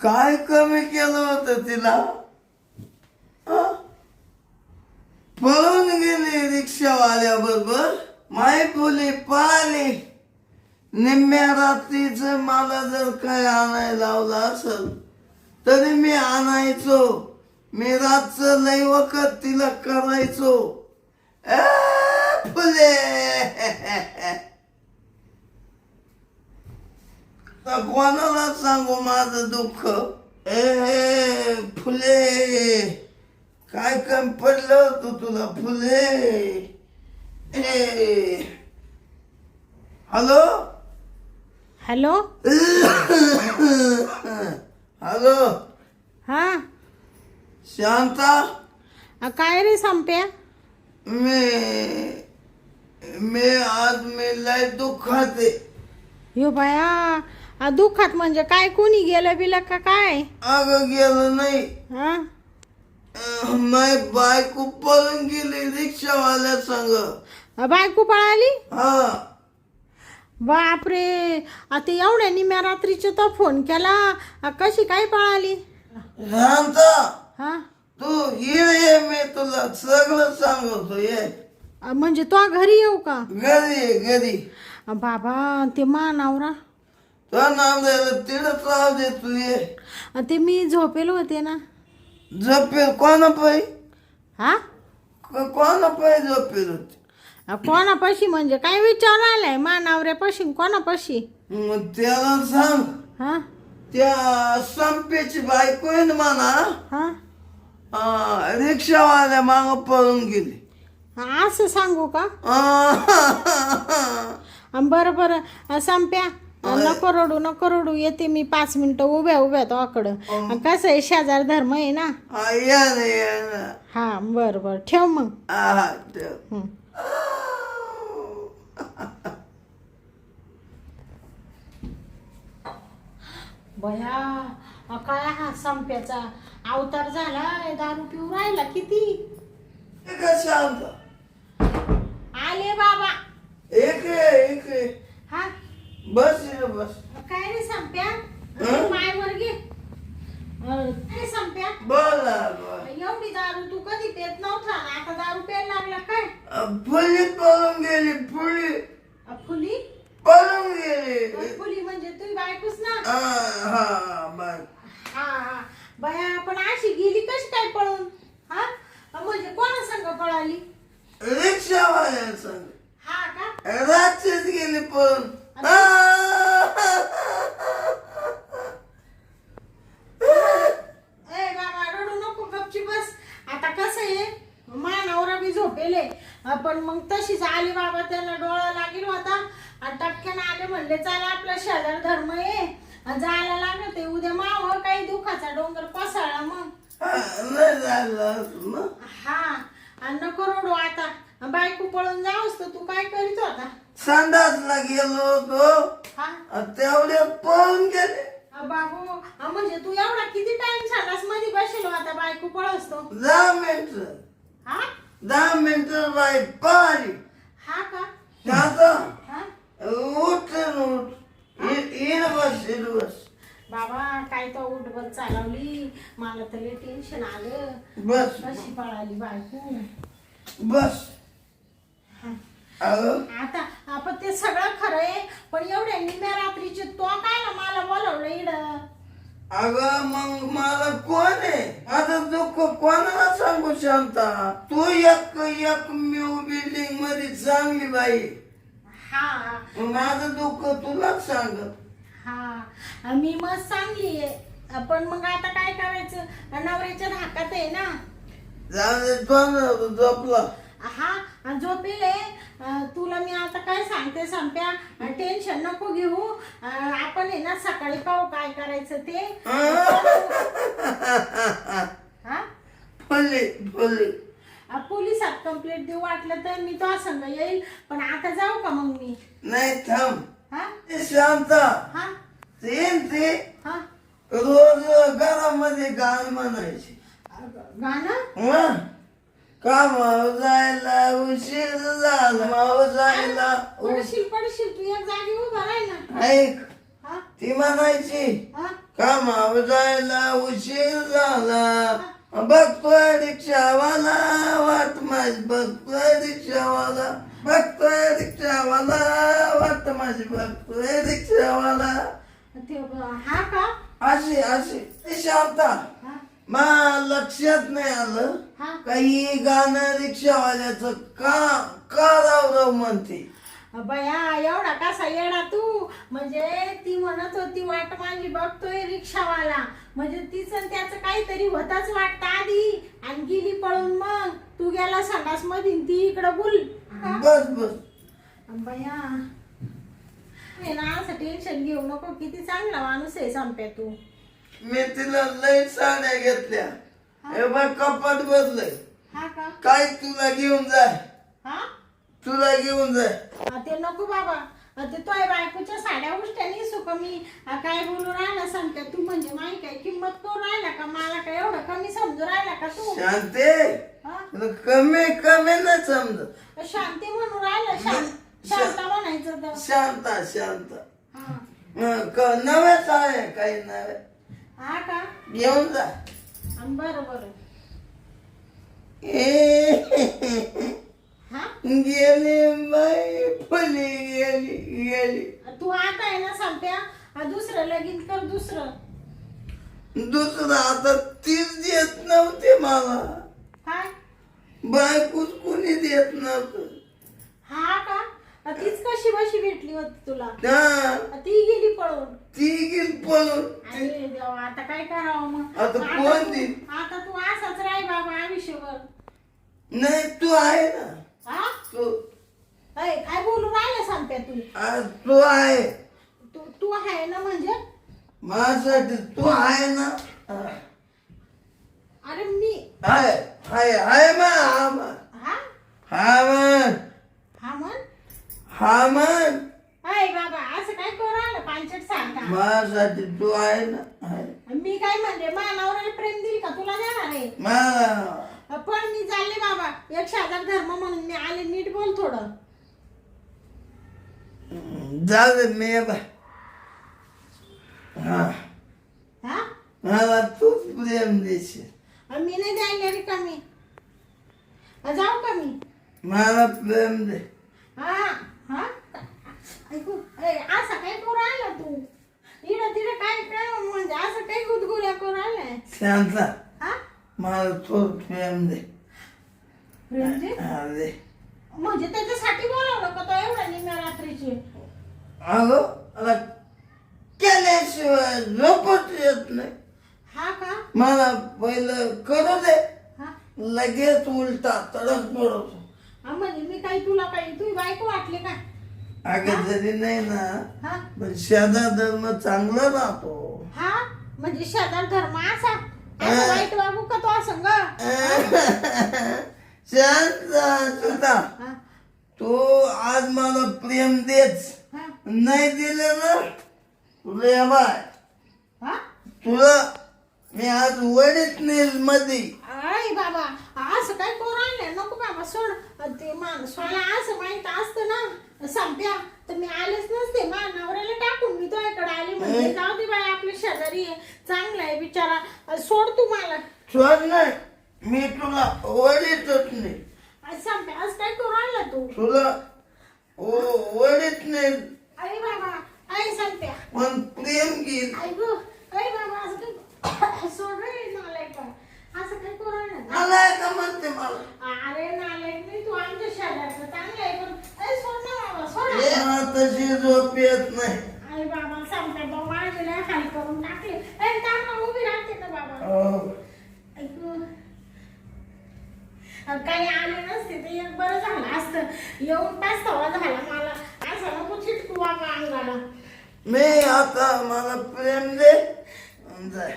काय कमी केलं होतं तिला? पळून गेली रिक्षावाल्याबरोबर. माय फुले पळाली. निम्म्या रात्रीच मला जर काय आणायला लावलं असेल तरी मी आणायचो. मी रातचं लई वखत तिला करायचो. फुले तर कोणाला सांगू माझं दुःख? फुले काय कमी पडलं होतं तुला फुले? Hello hello. हॅलो हा शांता. काय रे संप्या? मी लय दुःखात आहे. यो बाया दुःखात म्हणजे काय, कोणी गेलं बिलं का काय? अगं गेलं नाही. हा माय बायको पळून गेली रिक्षावाल्या संग. बायको पळाली? हा. बापरे, आता एवढ्या निम्या रात्रीचे तो फोन केला, कशी काय पळाली? शांता हा तू ये मी तुला सगळं सांगतो. ये म्हणजे तो घरी येऊ का? घरी. बाबा ते मानावरा तो नाव द्यायला तिथंच राहू दे. तू ये. ते मी झोपेल होते ना. झोपेल कोणा पाय? हा कोणा पाय झोपेल होती? कोणापाशी म्हणजे काय विचार आलाय? मानावऱ्यापाशी कोणापाशी? मग त्याला सांग. हा त्या संपेची बायको आहे ना म्हणा. हा रिक्षावाल्या माग पळून गेली. असं सांगू का? बरं बरं संप्या, नको रडू येते मी 5 मिनिटं उभ्या तो आकडं. कसं आहे, शेजार धर्म आहे ना. या ना. हा बरं ठेव मग. ठेव. बया काय हा संप्याचा अवतार झाला. दारू पिऊ राहिला किती. शांत आले बाबा. एक हा बस. काय रे संप्या? मायवर घे. काय संप्या? बोला. एवढी दारू तू कधी पेत नव्हता, आता दारू प्यायला लागला काय? फुली पळून गेली. फुली पळून गेली. फुली म्हणजे तुम्ही बायकोच ना? बाय. हा बया, पण अशी गेली कशी काय पळून? हा म्हणजे कोणा संग पळाली? रिक्षावाल्या संग. हा का? रात्रीच गेली पळून. ए बाबा रडू नको, गपची बस. आता कसं आहे, मानावरा बी झोपेले, पण मग तशीच आली बाबा. त्याला डोळा लागेल होता आणि टपक्यानं आले. म्हणले चला आपला शेजार धर्म आहे, जायला लागत आहे. उद्या माव काही दुखाचा डोंगर कोसळला मग. नाही झालं. हा आणि नको रडू आता. बायको पळून जाऊस तर तू काय करीत होता? संडासला गेलो होतो. हा तेवढ्यात पळून गेले. बाबू म्हणजे तू एवढा किती टाइम संडास मध्ये बसेल होता बायको पळसतो? 10 मिनिट. हा 10 मिनिट बाई पळाली. हा का? शांता हा उठ. बस. बाबा काय तो उठबत चालवली, मला तर लय टेन्शन आलं. बस. कशी पळाली बायको. बस. आता आपण ते सगळं खरं आहे, पण एवढ्या निम्या रात्रीचे तो काय मला बोलवलं इड? अगं मग मला कोण आहे आता दुःख कोणाला सांगू शांता? तू एकमेव बिल्डिंग मध्ये चांगली बाई. हा माझं दुःख तुलाच सांग. हा मी मस्त चांगली आहे, पण मग आता काय करायचं? नवऱ्याच्या धाकात आहे ना. झोपला. हा झोपेले. तुला मी आता काय सांगते संप्या, टेन्शन नको घेऊ. आपण आहे ना सकाळी पाहू काय करायचं ते. हा पोलिसात कंप्लेंट देऊ वाटलं तर मी तो संग येईल, पण आता जाऊ का मग मी? नाही थांब. हा शांता हा ते हा रोज घरामध्ये गाणं म्हणायचे. गाणं? काम जायला उशीर झाला. जायला पडशील तू एक जागी उभा राही ना. ऐक. हा ती म्हणायची हा? कामावर जायला उशीर झाला, बघतोय रिक्षावाला वाट माझी, बघतोय रिक्षावाला, बघतोय रिक्षावाला वाट माझी, बघतोय रिक्षावाला. हा का? अशी अशी ती शांता. हा? मला लक्षात नाही आलं हा? काही गाणं रिक्षावाल्याचं का राव म्हणते. बया एवढा कसा येडा तू, म्हणजे ती म्हणत होती वाट माझी बघतोय रिक्षावाला, म्हणजे तिचं त्याचं काहीतरी होताच वाटतं आधी आणि गेली पळून, मग तू गेला संडास मधीन ती इकडं बोल. बस बस. बया हे ना असं टेन्शन घेऊ नको, किती चांगला माणूस आहे संप्या तू. मी तिला लई साड्या घेतल्या, हे बघ कपाट बदलय. हा का? काय तुला घेऊन जाय, हा? तुला घेऊन जाय. ते नको बाबा, ते तोय बायकोच्या साड्या उष्ट्यानी सुक मी काय बोलू राहिला सांगते तू, म्हणजे माही काय किंमत करू राहिला का, मला काय एवढं कमी समजू राहिला का तू. शांते हा? तुला कमी कमी नाही समजत. शांती म्हणून राहिला, शांता म्हणायचं तर. शांता शांता हा? नव्याच आहे काही नव्या. हा का? घेऊन जा. बरं बरं. हा? गेली बाई फुली गेली गेली. तू आता आहे ना संप्या, दुसरं लगीन कर दुसरं. दुसरं आता तीच देत नव्हते मला, काय? बायकोच कोणी देत नव्हतं. हा का? तीच कशी बशी भेटली होती तुला, हा, ती गेली पळून. ती गेली पळून. अरे देवा, आता काय करावं मग. आता कोण देईल? आता तू असाच राही बाबा आयुष्यभर. नाही तू आहे ना, हा? तू काय बोलू राहिला सांगते तू. तू आहे तू आहे ना म्हणजे. माझ्यासाठी तू आहे ना. अरे मी आहे आहे आहे मग. हा हा म्हण, हा म्हण. हा म्हण. अय बाबा असं काय करू राहिलं पांचट सांगता. माझ्यासाठी तू आहे ना. आहे. मी काय म्हणजे मानावराला प्रेम देईल का तुला, देणार आहे. मला पण मी चालले बाबा, एक शेजार धर्म म्हणून मी आले, नीट बोल थोडं. जाऊ दे मी बा. हा, हा? मला तू प्रेम देशील. मी नाही द्यायला रिकामी. जाऊ का मी. मला प्रेम दे. हा हा ऐकू. असं काय करू राहिला तू, इडं तिडं काय काय म्हणजे असं काही गुदगुल्या करू राहिलाय. शांता हा? मला तू प्रेम दे. म्हणजे हा दे. म्हणजे त्याच्यासाठी बोलावलं का तो एवढ्या निम्या रात्रीची. अगं मला केल्याशिवाय झोपच येत नाही. हा का? मला पहिलं करू दे, हा? लगेच उलटा तडक पडतो. म्हणजे मी काही तुला काही तुझी बायको वाटली का. अगं जरी नाही ना, हा पण शेजा धर्म चांगला राहतो. हा म्हणजे शेजार धर्म असा असं वाईट वागू का तो असं ग. शांत सुद्धा हा? तू आज मला प्रेम देच. हा? नाही दिलं ना तुला बाय, हा? तुला मी आज वडीत नेल मध्ये. अरे बाबा असं काय करू राहिले, नको बाबा सोड. ते माणसाला असं माहित असतं ना संप्या तर मी आलेच नसते. नवऱ्याला टाकून मी तुझ्याकडे आले, म्हणजे जाऊ दे बाई आपल्या शेजारी चांगला आहे बिचारा, सोड तू मला. सोड नाही, मी तुला वडीतच नाही. संप्या असं काय करू राहिला तू. तुला वडीत नाही अरे बाबा अरे संप्या. पण प्रेम घेईल. ऐकू. अरे बाबा असं काय सोड रे नालायक. असं काय करू राहिला. मला का म्हणते मला. अरे नालायक नाही तू, आमच्या शेजारचं चांगलं आहे पण सोड ना बाबा सोड. मला तशी झोप येत नाही. अरे बाबा सांगते बाबा माझ्याला खाली करून टाकले. तांबा उभी राहते ना बाबा. हो. ऐकू. काही आले नसते ते एक बरं झालं असतं. येऊन पाचवा झाला मला. असं नको चिटकू बाबा अंगाला. मी आता मला प्रेम दे जाय.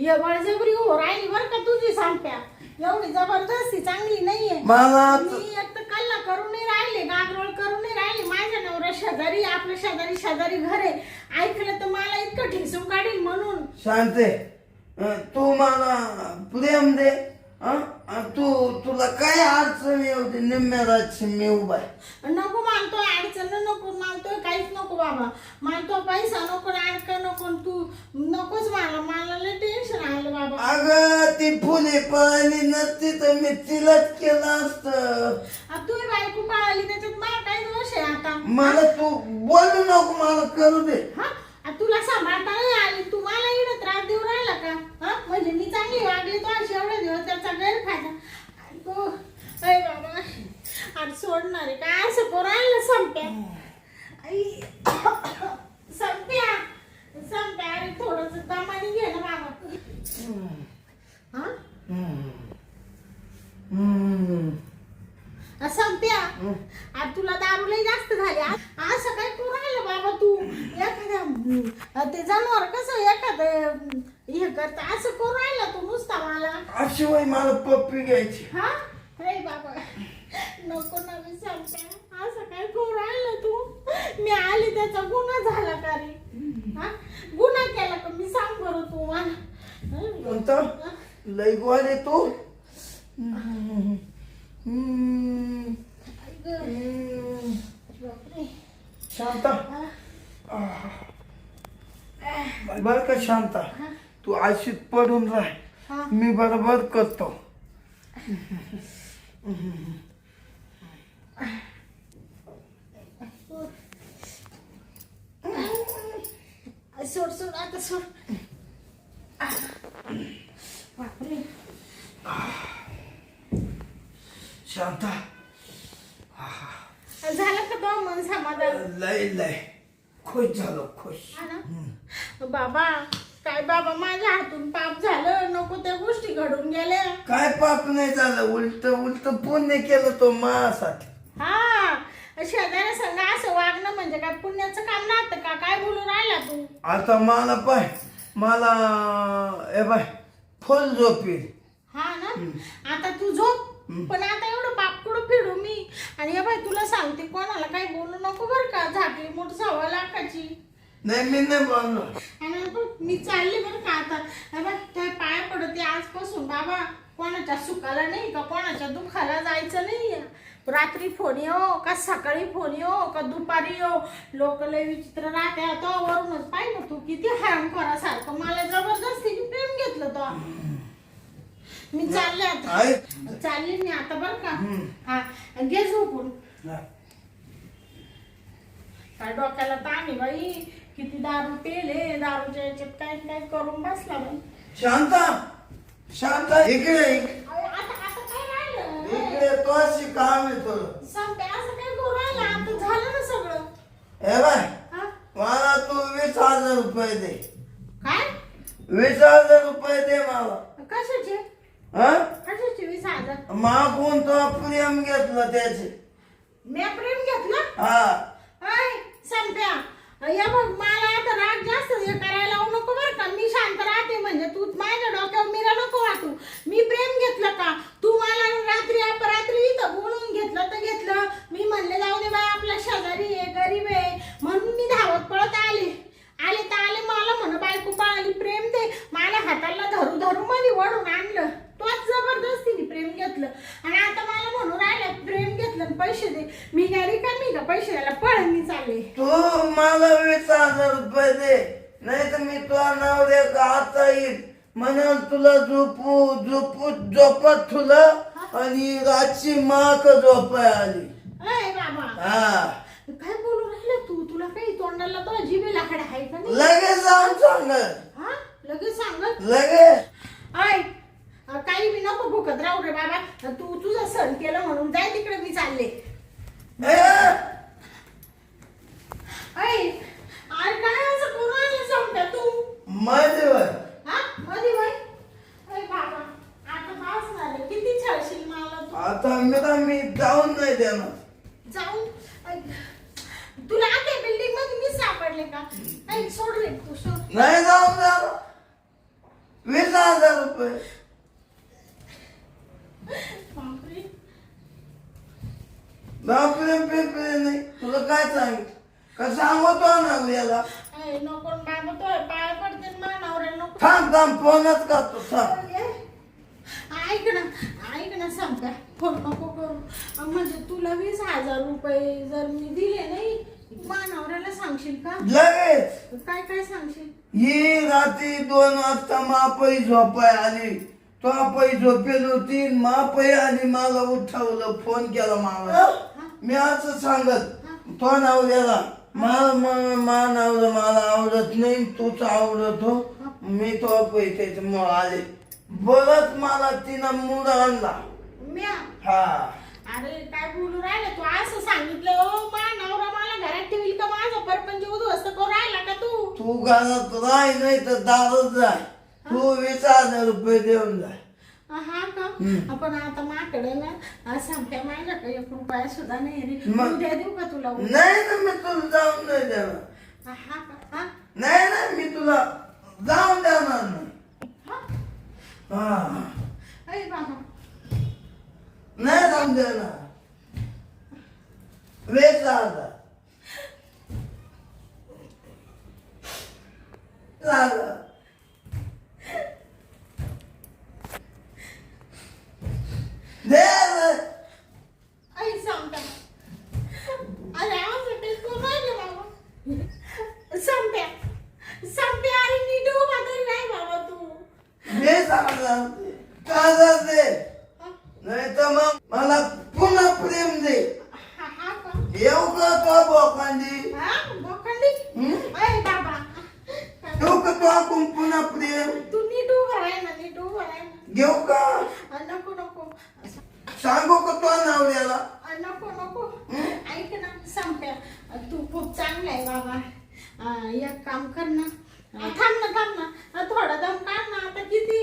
ये बळजबरी हो राहिली बरं का तुझी संप्या. एवढी जबरदस्ती चांगली नाहीये. मला मी एक तर कल्ला करून नाही राहिले, गागरोळ करून नाही राहिले. माझ्या नवरा शेजारी, आपल्या शेजारी शेजारी घर आहे. ऐकलं तर मला इतकं ठिसून काढील म्हणून. शांते तू मला प्रेम दे. तुला काय अडचण येऊ दे, निम्म्या रातची मी उभा आहे. नको मानतोय, अडचण नको मानतोय, काहीच नको बाबा. मानतो पैसा नको, अडका नको, तू नकोच मला लय टेन्शन आलं बाबा. अगं ती फुले पळाली नसती तर मी तिलाच केलं असतं. तू बायको पाळली त्याच्यात मला काय दोष आहे आता? मला तू बोलू नको, मला करू दे. हा तुला सांभाळता नाही आली, तू मला इकडे त्रास देऊ राहिला का? हा म्हणजे मी चांगली वागली तो अशी एवढे दिवस त्याचा गैरफायदा. तो अरे बाबा आज सोडणार आहे काय? असं करू राहिलं संप्या. संप्या संप्या अरे थोडस दमाने घे ना बाबा. हा संप्या आज तुला दारू लई जास्त झाली. असं काय करू राहिलं बाबा तू? एखाद्या ते जनावर कसं एखादं हे करत असं करू राहिला तू नुसता मला. अशिवाय मला पप्पी घ्यायची. हा रे बाबा नको ना मी सांगते. असं काय करू राहिलं तू? मी आली त्याचा गुन्हा झाला का रे? हा गुन्हा केला का? मी सांग बरं तू मला. कोणता लय गोड आहे तू. शांता बर का शांता, तू अशीच पडून राह, मी बरोबर करतो. सोड सोड आता सोड. बापरे शांता झालं का तो मन समाधान? लय लय खुश झालो, खुश. बाबा काय बाबा माझ्या हातून पाप झालं, नको त्या गोष्टी घडून गेल्या. काय पाप नाही झालं, उलट उलट पुण्य केलं तो माझ्यासाठी. हा शेजाऱ्या संग असं वागणं म्हणजे काय पुण्याचं काम राहतं का? काय बोलून राहिला तू? आता मला पाय, मला ए बाय फुल झोपील. हा ना आता तू झोप, पण आता एवढं पाप कुठं फिरू मी? आणि हे बाई तुला सांगते कोणाला काही बोलू नको बर का. झाकली मोठ 1.25 लाखाची. नाही मी नाही बोलणार. आणि मी चालली बरं का आता. हे बघ त्या पाया पडते आजपासून बाबा. कोणाच्या सुखाला नाही का कोणाच्या दुःखाला जायचं नाही. रात्री फोन येऊ का सकाळी फोन येऊ का दुपारी येऊ, लोक लय विचित्र राहते. तो वरूनच पाहिलं तू किती हरामखोरासारखं मला जबरदस्तीने प्रेम घेतलं तो. मी चालले आता, चालली मी आता बर का. हा घे झोपून. काय डोक्याला ताण आहे बाई, किती दारू पेले, दारूच्या याच्यात काय काय करून बसला बाई. शांता शांता इकडे आता काय राहिलं? इकडे तो अशी काम आहे तुला. संपे असं काय करू राहिलं? आता झालं ना सगळं. ए बाय मला तू 20,000 रुपये दे. काय 20,000 रुपये दे मला. कशाचे? कशाचे 20,000? मागून तो प्रेम घेतलं त्याचे. मी प्रेम घेतलं? हा संप्या या बघ मला आता राग जास्त हे करायला लावू नको बरं का. मी शांत राहते म्हणजे तू माझ्या डोक्यावर मिरा नको वाटू. मी प्रेम घेतलं का? तू मला रात्री अपरात्री इथं बोलून घेतलं तर घेतलं. मी म्हणले जाऊ दे बाई आपल्या शेजारी आहे गरीब आहे म्हणून मी धावत पळत आले तर आले. मला म्हण बायको पाळली प्रेम दे. मला हाताला धरू धरू मध्ये वळून आणलं. तोच जबरदस्तीने प्रेम घेतलं आणि आता मला म्हणून राहिलं प्रेम घेतलं पैसे दे. मी काय रिकामी का पैसे द्यायला? पळून मी चालले. तू मला 20,000 रुपये दे, नाही तर मी तुला नवरे आता येईल म्हणाल तुला झोपत तुला आणि रातची माक झोपाय आली. अय बाबा काय बोलू राहिलं तू? तुला काही तोंडाला तो जिभेला खडा आहे का नाही? लगेच जाऊन सांग. हा लगेच सांगत लगेच अय काही बी नको भुकत राहू रे बाबा. तू तुझं सण केलं म्हणून जाय तिकडे. मी चालले. अय अरे काय असं करू राहिलं सांगता तू? मध्ये हा मध्ये बाई. अय बाबा आता पास झाले. किती छळशील मला तू? आता मी जाऊन नाही देणार. जाऊन तुला आता बिल्डिंग मध्ये मी सापडले का? ऐक सोड रे तू सोड. नाही जाऊन देणार. 20,000 रुपये. बापरे नाही तुला काय सांगितलं का? सांगतो ना याला. नको बाबा तो पाय पडते मानावर नको. थांब फोनच करतो थांब. ऐक ना सांगता फोन नको करू. म्हणजे तुला 20,000 रुपये जर मी दिले नाही मानवऱ्याला सांगशील का? लगेच काय काय सांगशील? ही रात्री 2 वाजता मापई झोपाय आली. तो पै झोपेल होती मापई आली, मला उठवलं, फोन केला मला. मी असं सांगत तो नवऱ्याला मा नवरा मला आवडत नाही, तूच आवडत हो, मी तो पैसे मग आले बोलत मला तिनं मूड आणला. हा अरे काय बोलू राहिला तू? असं सांगितलं ओ मा नवरा मला घरात ठेवील का? माझा परपंच उद्ध्वस्त करू राहिला का तू घरात राह नाही तर दारच जाय. तू 20,000 रुपये देऊन जाय. हा का? आपण आता माकडे ना सांगते माझ्याकडे 1 रुपया सुद्धा नाही रे. उद्या देऊ का तुला? नाही ना, मी तुला जाऊन नाही देणार. हा का? नाही ना, मी तुला जाऊन देणार नाही. अरे बाबा नाही जाऊन देणार. 20,000 झालं. दे रे. आई सांगता अरे असं काही करू राहिले बाबा. सांगते अरे नीट उभा तरी नाही बाबा तू. 20,000 का दे, नाही तर मग मला पुन्हा प्रेम दे. हा का? येऊ का तो बोकांडी? बोखंडी? अरे बाबा येऊ का तो आपण पुन्हा प्रेम? तू नीट उभा राह ना, नीट उभा राह ना. घेऊ का? नको नको सांगू का तो नवऱ्याला? नको ऐक ना सांगते, तू खूप चांगला आहे बाबा. एक काम कर ना, थांब ना थोडा दम काढ ना. आता किती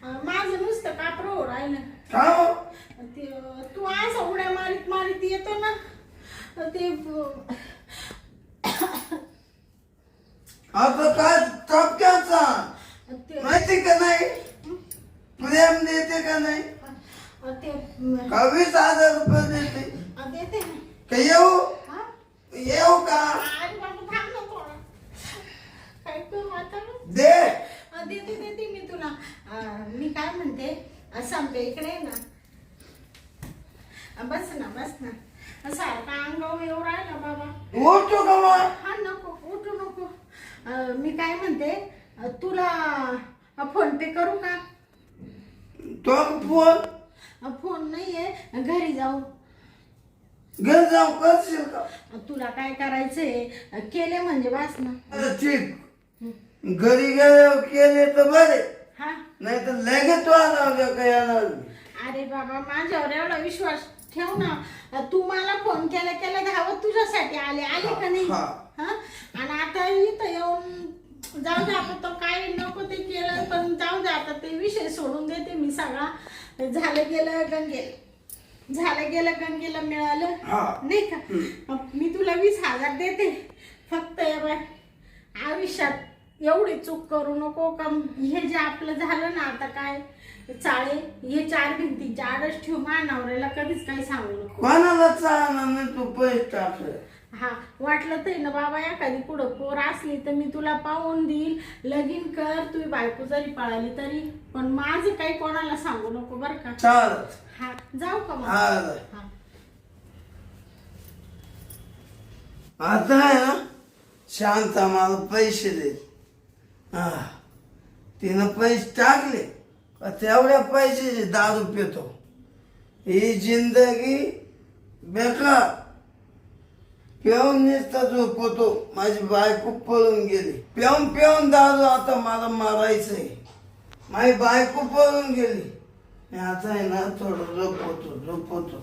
माझं नुसतं कापरं राहिलं. तू असं उड्या मारीत येतो ना ते आता काय टपक्याचा माहिती का नाही? प्रेम देते का नाही? ते 20,000 रुपये देते. देते का येऊ का? अरे बाबा थांब ना थोडं. काय करू आता? देते मी तुला. मी काय म्हणते सांगते इकडे आहे ना. बस ना सारखा अंगावर येऊ राहिला बाबा. उठू का मग? हा नको उठू नको. मी काय म्हणते तुला फोन पे करू का? तो फोन नाहीये, घरी जाऊ. घर जाऊ करशील का? तुला काय करायचंय केले म्हणजे बस ना. ठीक, घरी गेले केले तर बरे, हा नाही तर लगेच तो आला काय येणार. अरे बाबा माझ्यावर एवढा विश्वास ठेव ना. तू मला फोन केला धावत तुझ्यासाठी आले का नाही? हा. आणि आता इथं येऊन जाऊ दे. आपण तो काय नको ते केलं, पण जाऊ दे आता ते विषय सोडून देते मी सगळा. झालं गेलं गंगेला मिळालं नाही का? मी तुला 20,000 देते. फक्त आयुष्यात एवढी चूक करू नको का हे जे आपलं झालं ना आता काय चाळे हे 4 भिंतीच्या आडच ठेव. नवऱ्याला कधीच काही सांगू नको. कोणाला चालणार नाही, तू पैसे टाकले. हा वाटलं तर ना बाबा एखादी पुढं पोर असली तर मी तुला पाहून देईल, लगीन कर. तुझी बायको जरी पळाली तरी, पण माझं काही कोणाला सांगू नको बरं का? चालत. हा जाऊ का मग? हा. आता आहे ना शांत मला पैसे दे. तिनं पैसे टाकले का तेवढ्या पैशाचे दारू पितो. ही जिंदगी बेकार. पिऊन नुसता झोपतो. माझी बायको पळून गेली. पिऊन दारू आता मला मारायचंय. माझी बायको पळून गेली. मी आता आहे ना थोडं झोपतो.